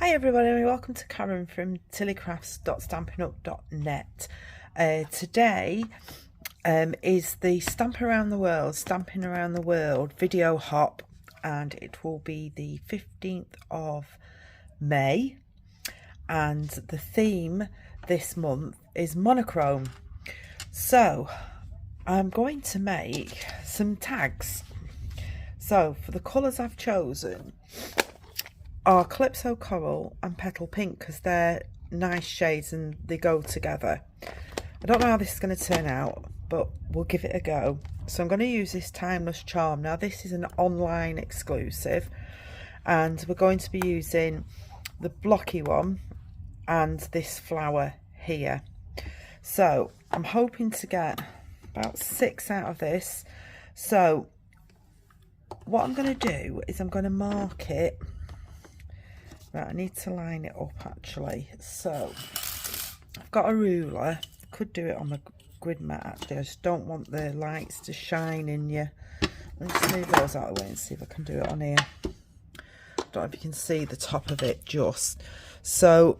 Hi everybody, and welcome to Karen from tillycrafts.stampinup.net. Today is the Stamping Around the World video hop, and it will be the 15th of May, and the theme this month is monochrome. So I'm going to make some tags. So for the colours I've chosen are Calypso Coral and Petal Pink, because they're nice shades and they go together. I don't know how this is going to turn out, but we'll give it a go. So I'm going to use this Timeless Charm. Now this is an online exclusive, and we're going to be using the blocky one and this flower here. So I'm hoping to get about 6 out of this. So what I'm going to do is I'm going to mark it. Right, I need to line it up actually. So I've got a ruler. I could do it on the grid mat actually. I just don't want the lights to shine in you. Let's just move those out of the way and see if I can do it on here. Don't know if you can see the top of it just. So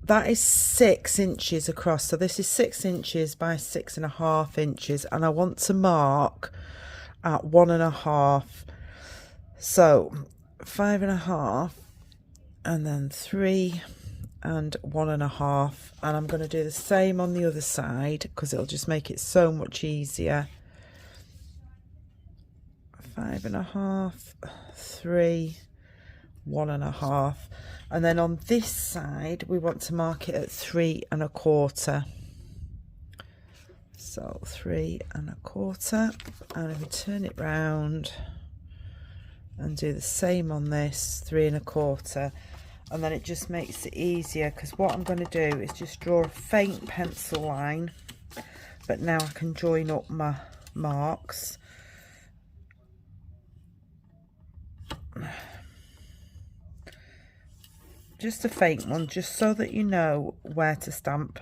that is 6 inches across. So this is 6 inches by 6.5 inches, and I want to mark at 1.5. So 5.5. and then 3 and 1.5, and I'm going to do the same on the other side because it'll just make it so much easier. 5.5, 3, 1.5, and then on this side we want to mark it at 3.25. So 3.25, and if we turn it round and do the same on this, 3.25, and then it just makes it easier, because what I'm going to do is just draw a faint pencil line, but now I can join up my marks. Just a faint one, just so that you know where to stamp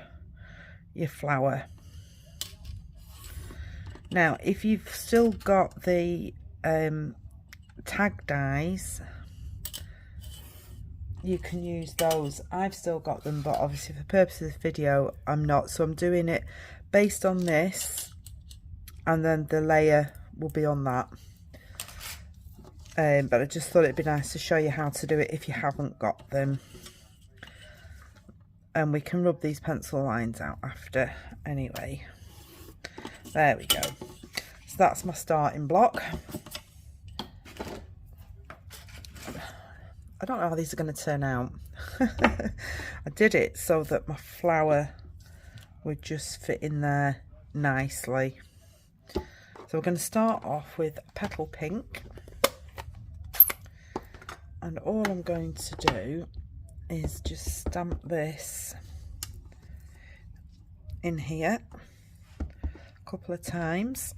your flower. Now if you've still got the tag dies, you can use those. I've still got them, but obviously for the purpose of this video I'm not, so I'm doing it based on this, and then the layer will be on that. But I just thought it'd be nice to show you how to do it if you haven't got them, and we can rub these pencil lines out after anyway. There we go. So that's my starting block. I don't know how these are going to turn out. I did it so that my flower would just fit in there nicely. So we're going to start off with Petal Pink, and all I'm going to do is just stamp this in here a couple of times.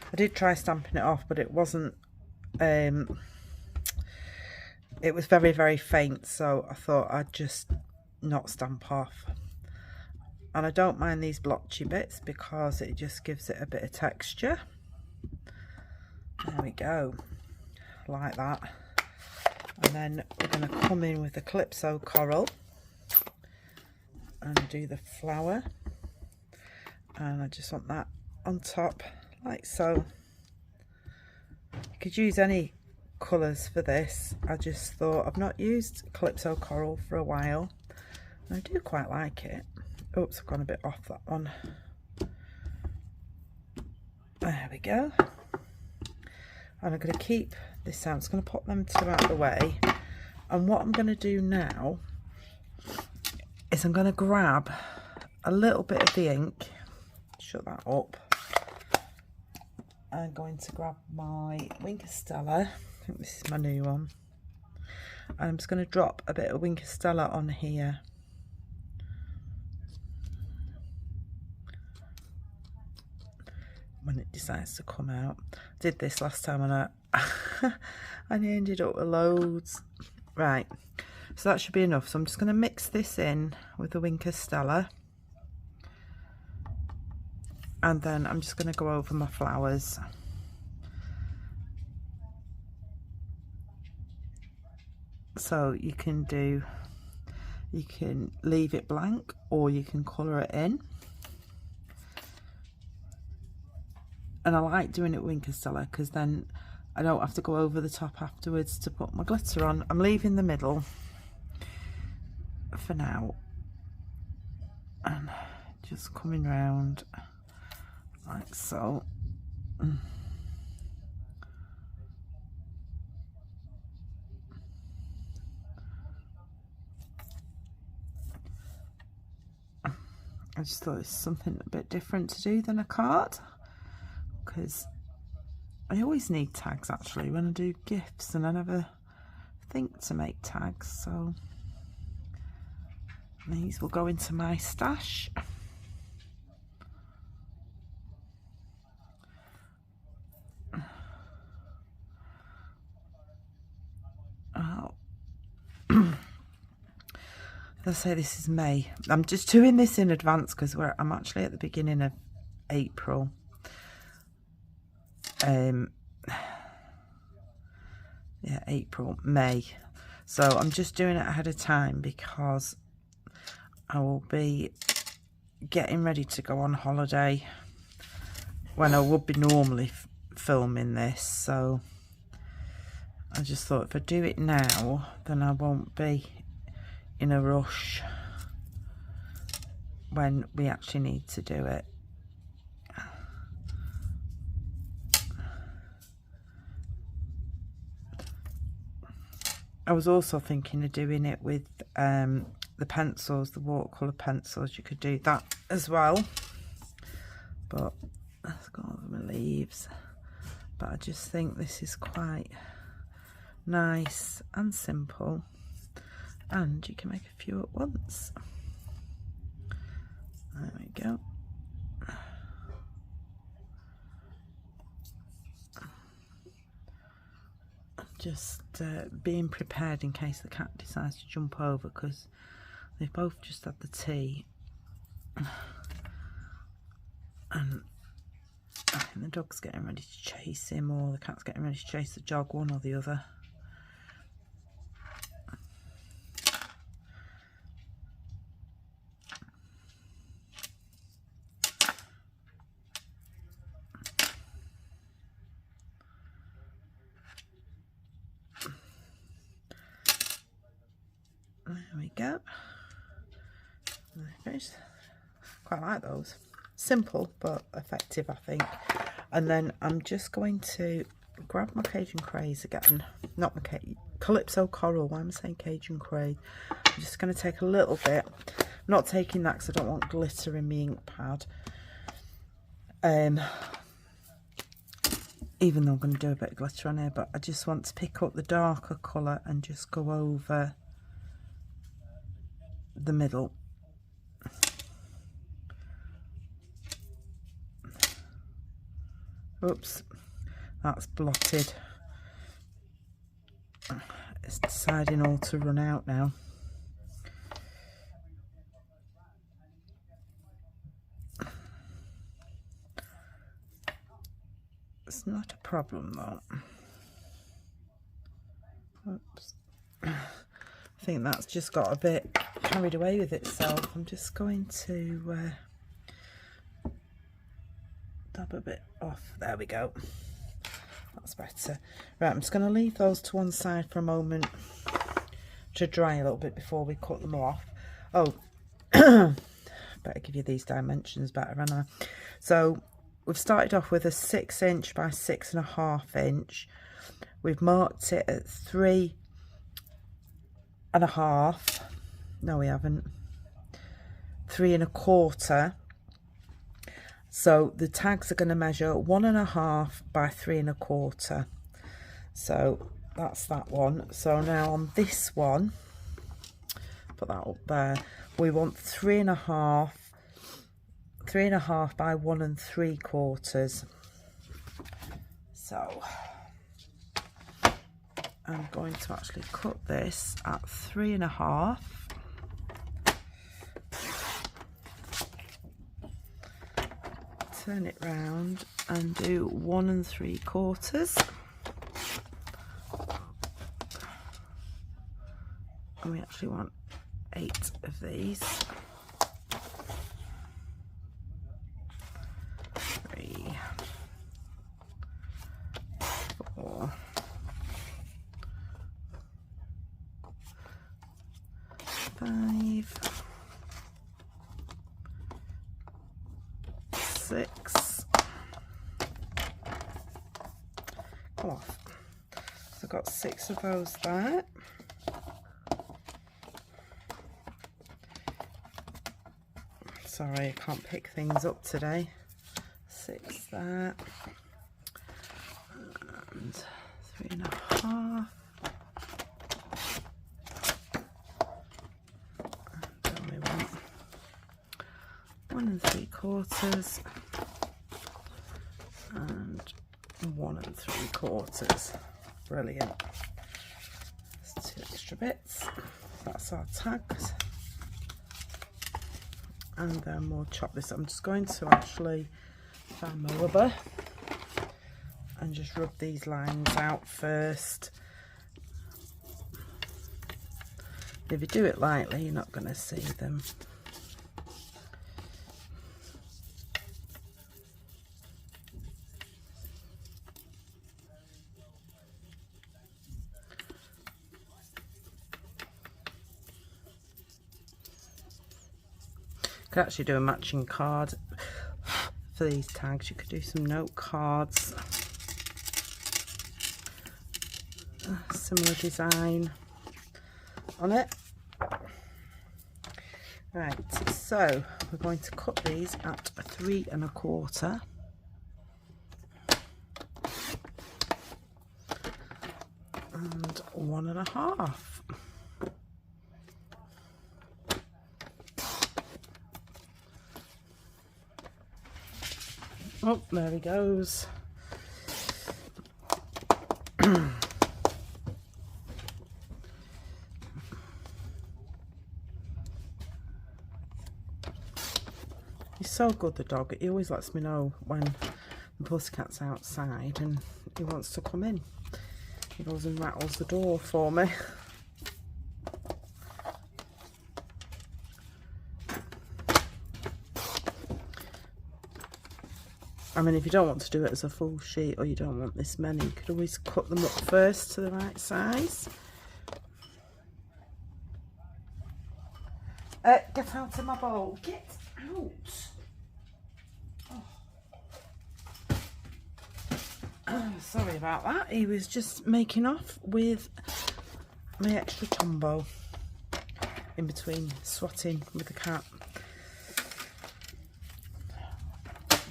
I did try stamping it off, but it wasn't, it was very, very faint, so I thought I'd just not stamp off. And I don't mind these blotchy bits because it just gives it a bit of texture. There we go, like that. And then we're going to come in with the Calypso Coral and do the flower. And I just want that on top, like so. You could use any colours for this. I just thought, I've not used Calypso Coral for a while, and I do quite like it. Oops, I've gone a bit off that one. There we go. And I'm going to keep this out. I'm just going to pop them two out of the way. And what I'm going to do now is I'm going to grab a little bit of the ink, shut that up. I'm going to grab my Winker Stella. I think this is my new one. And I'm just going to drop a bit of Winker Stella on here. When it decides to come out. I did this last time and I ended up with loads. Right, so that should be enough. So I'm just going to mix this in with the Winker Stella. and then I'm just going to go over my flowers. So you can leave it blank or you can colour it in. And I like doing it with ink Castella because then I don't have to go over the top afterwards to put my glitter on. I'm leaving the middle for now and just coming round like so. I just thought it's something a bit different to do than a card, because I always need tags actually when I do gifts, and I never think to make tags, so these will go into my stash. Oh. Let's say this is May. I'm just doing this in advance because I'm actually at the beginning of April. Yeah, May. So I'm just doing it ahead of time because I will be getting ready to go on holiday when I would be normally filming this. So I just thought if I do it now, then I won't be in a rush when we actually need to do it. I was also thinking of doing it with the pencils, the watercolour pencils. You could do that as well, but let's go over my leaves. But I just think this is quite nice and simple, and you can make a few at once. There we go. Just being prepared in case the cat decides to jump over, because they've both just had the tea and I think the dog's getting ready to chase him, or the cat's getting ready to chase the dog, one or the other. There we go. Quite like those. Simple but effective, I think. And then I'm just going to grab my Cajun Craze again. Not my Calypso Coral. Why am I saying Cajun Craze? I'm just going to take a little bit. I'm not taking that because I don't want glitter in my ink pad. Even though I'm going to do a bit of glitter on here, but I just want to pick up the darker colour and just go over the middle. Oops, that's blotted. It's deciding all to run out now. It's not a problem though. Oops. I think that's just got a bit carried away with itself. I'm just going to dab a bit off. There we go. That's better. Right, I'm just going to leave those to one side for a moment to dry a little bit before we cut them off. Oh, better give you these dimensions better, haven't I? So we've started off with a 6" by 6.5 inch. We've marked it at 3.5. No, we haven't. 3.25. So the tags are going to measure 1.5 by 3.25. So that's that one. So now on this one, put that up there, we want 3.5 by 1 3/4. So I'm going to actually cut this at 3.5. turn it round and do 1 3/4, and we actually want 8 of these. 3, 4, 5, 6. Come off. So I've got 6 of those there. Sorry, I can't pick things up today. 6 there. And 3 1/2. And we want 1 3/4 and 1 3/4. Brilliant. There's 2 extra bits. That's our tags. And then we'll chop this. I'm just going to actually find my rubber and just rub these lines out first. If you do it lightly, you're not going to see them. Could actually do a matching card for these tags. You could do some note cards, similar design on it. Right, so we're going to cut these at 3 1/4 and 1 1/2. Oh, there he goes. He's so good, the dog. He always lets me know when the pussycat's outside and he wants to come in. He goes and rattles the door for me. I mean, if you don't want to do it as a full sheet or you don't want this many, you could always cut them up first to the right size. Get out of my bowl. Get out. Oh. Sorry about that. He was just making off with my extra Tombow in between swatting with the cat.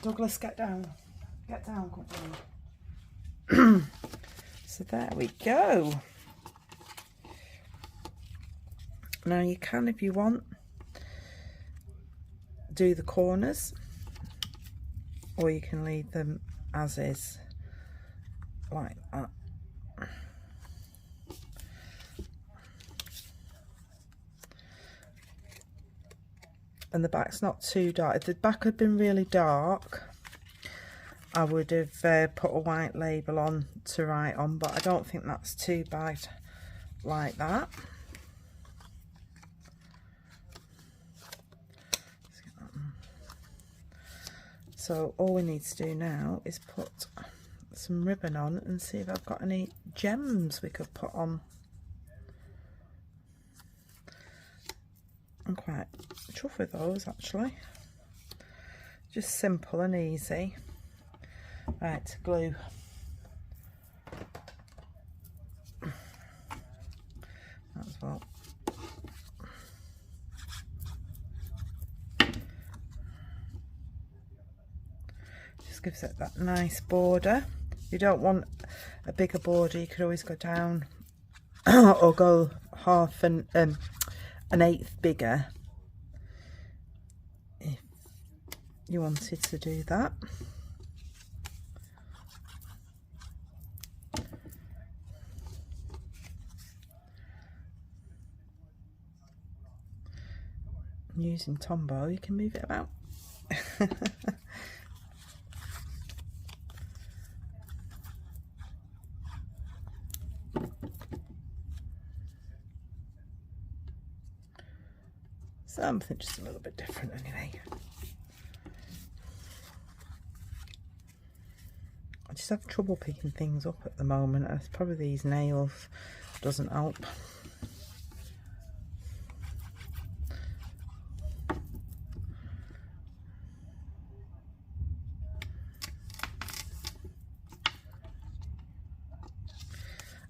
Douglas, get down. Get down, good boy. So there we go. Now you can, if you want, do the corners, or you can leave them as is, like that. And the back's not too dark. If the back had been really dark, I would have put a white label on to write on, but I don't think that's too bad like that. So all we need to do now is put some ribbon on and see if I've got any gems we could put on. I'm quite chuffed with those actually. Just simple and easy. Right, glue. That's what. Just gives it that nice border. If you don't want a bigger border, you could always go down or go half an eighth bigger if you wanted to do that. Using Tombow, you can move it about. something just a little bit different anyway. I just have trouble picking things up at the moment. It's probably these nails doesn't help.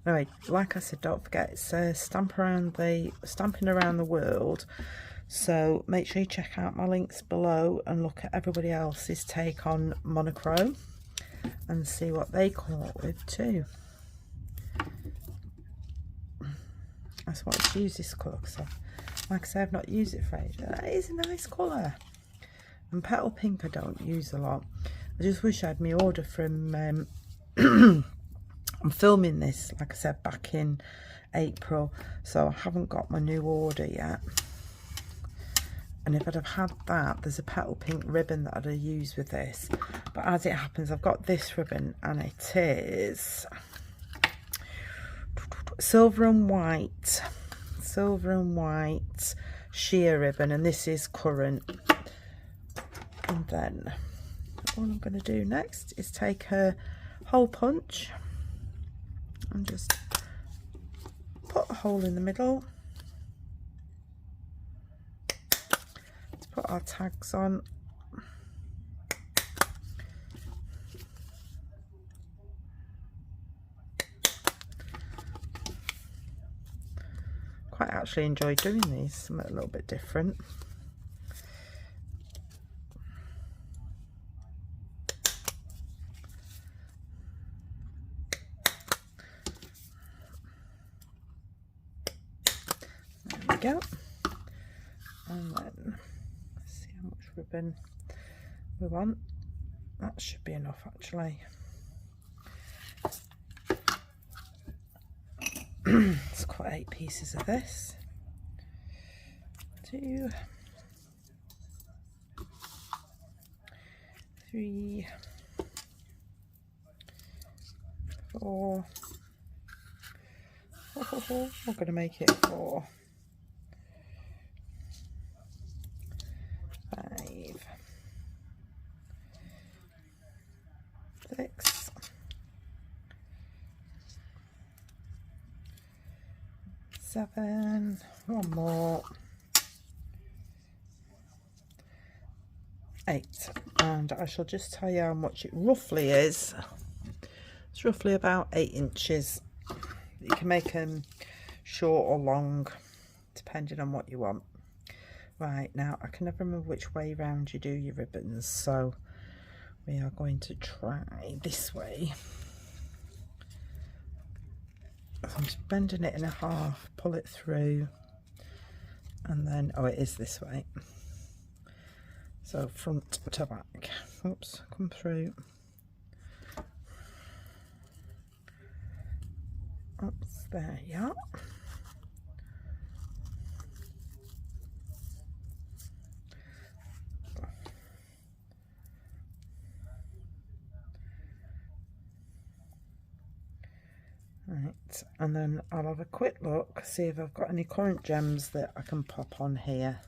Anyway, like I said, don't forget it's Stampin' Around the World. So make sure you check out my links below and look at everybody else's take on monochrome and see what they come up with too. I just wanted to use this colour because, like I say, I've not used it for ages. That is a nice colour. And Petal Pink I don't use a lot. I just wish I had my order from... I'm filming this, like I said, back in April, so I haven't got my new order yet. And if I'd have had that, there's a Petal Pink ribbon that I'd have used with this. But as it happens, I've got this ribbon, and it is silver and white sheer ribbon, and this is currant. And then what I'm going to do next is take a hole punch and just put a hole in the middle. Let's put our tags on. Quite actually enjoy doing these, something a little bit different. There we go. And then let's see how much ribbon we want. That should be enough actually. Let's cut 8 pieces of this. 2, 3, 4. We're going to make it 4, 5, 6, 7, one more, 8, and I shall just tell you how much it roughly is. It's roughly about 8 inches. You can make them short or long depending on what you want. Right, now I can never remember which way round you do your ribbons, so we are going to try this way. I'm just bending it in a half, pull it through, and then, oh, it is this way. So front to back. Oops, come through. Oops, there you are. Right, and then I'll have a quick look, see if I've got any currant gems that I can pop on here.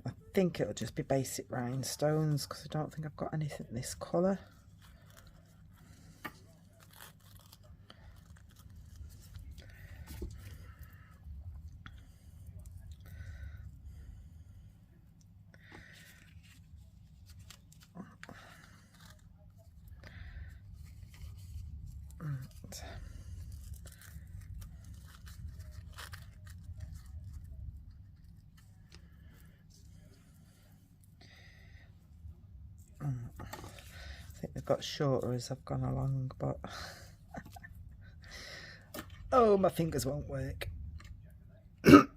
I think it'll just be basic rhinestones because I don't think I've got anything this colour. I think they've got shorter as I've gone along, but oh, my fingers won't work. Right,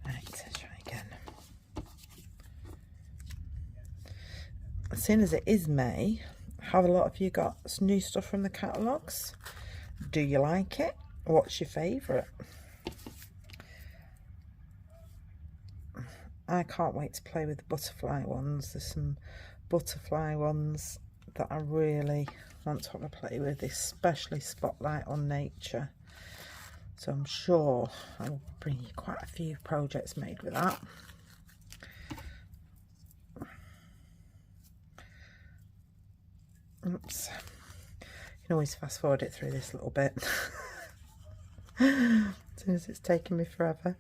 let's try again. Seeing as it is May, have a lot of you got new stuff from the catalogues? Do you like it? What's your favourite? I can't wait to play with the butterfly ones. There's some butterfly ones that I really want to have a play with, especially Spotlight on Nature. So I'm sure I'll bring you quite a few projects made with that. Oops. You can always fast forward it through this little bit. As soon as it's taken me forever.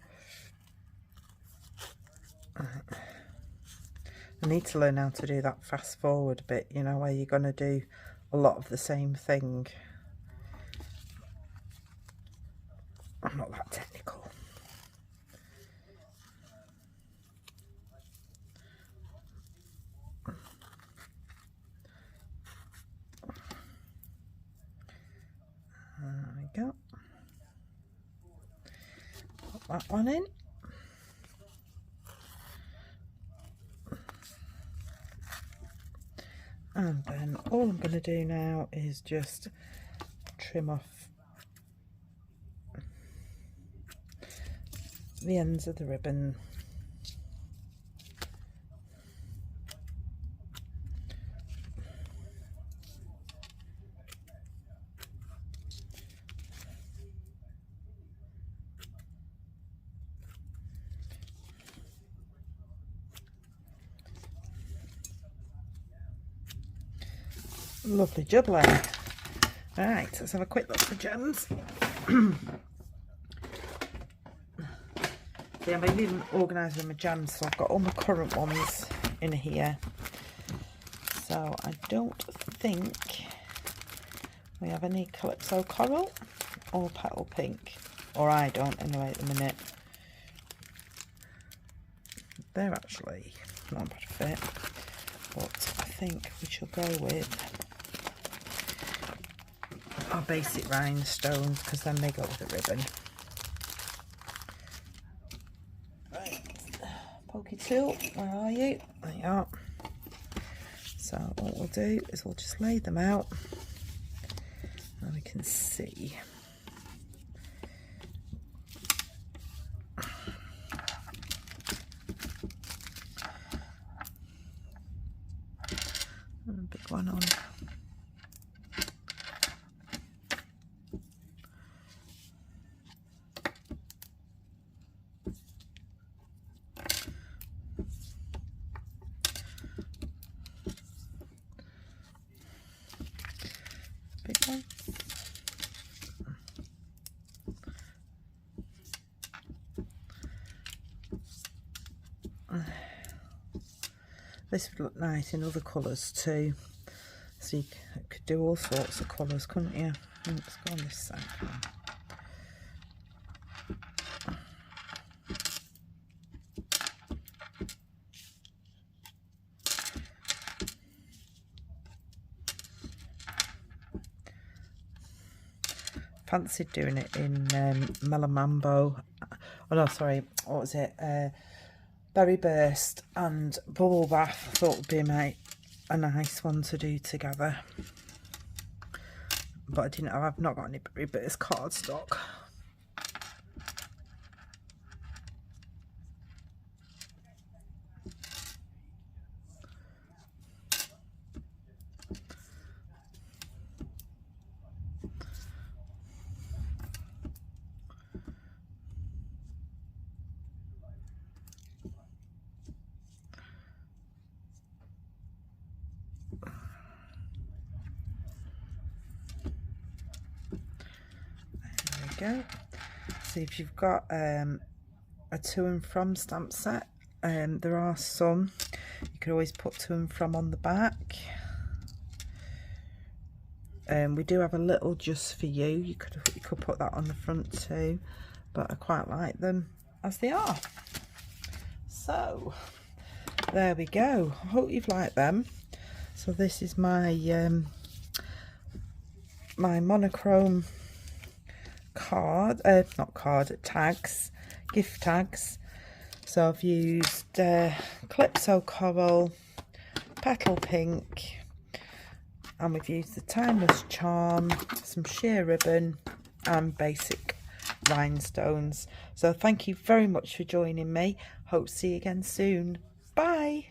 I need to learn how to do that fast forward bit, you know, where you're going to do a lot of the same thing. I'm not that technical. There we go. Put that one in. And then all I'm going to do now is just trim off the ends of the ribbon. Lovely jubbly. Right, let's have a quick look for gems. Yeah, I've been organising my gems, so I've got all my current ones in here. So I don't think we have any Calypso Coral or Petal Pink, or I don't anyway at the minute. They're actually not a bad fit, but I think we shall go with our basic rhinestones because then they go with the ribbon. Right, pokey tool, where are you? There you are. So what we'll do is we'll just lay them out and we can see. And a big one on. Big one. This would look nice in other colours too. So you could do all sorts of colours, couldn't you? Let's go on this side. Fancied doing it in Mellow Mambo. Oh no, sorry, what was it? Berry Burst and Bubble Bath. I thought would be a nice one to do together. But I didn't. I've not got any Berry Burst cardstock. Go. So if you've got a to and from stamp set, there are some you could always put to and from on the back. We do have a little just for you. You could put that on the front too, but I quite like them as they are. So there we go. I hope you've liked them. So this is my my monochrome tags, gift tags. So I've used Calypso Coral, Petal Pink, and we've used the Timeless Charm, some sheer ribbon and basic rhinestones. So thank you very much for joining me. Hope to see you again soon. Bye.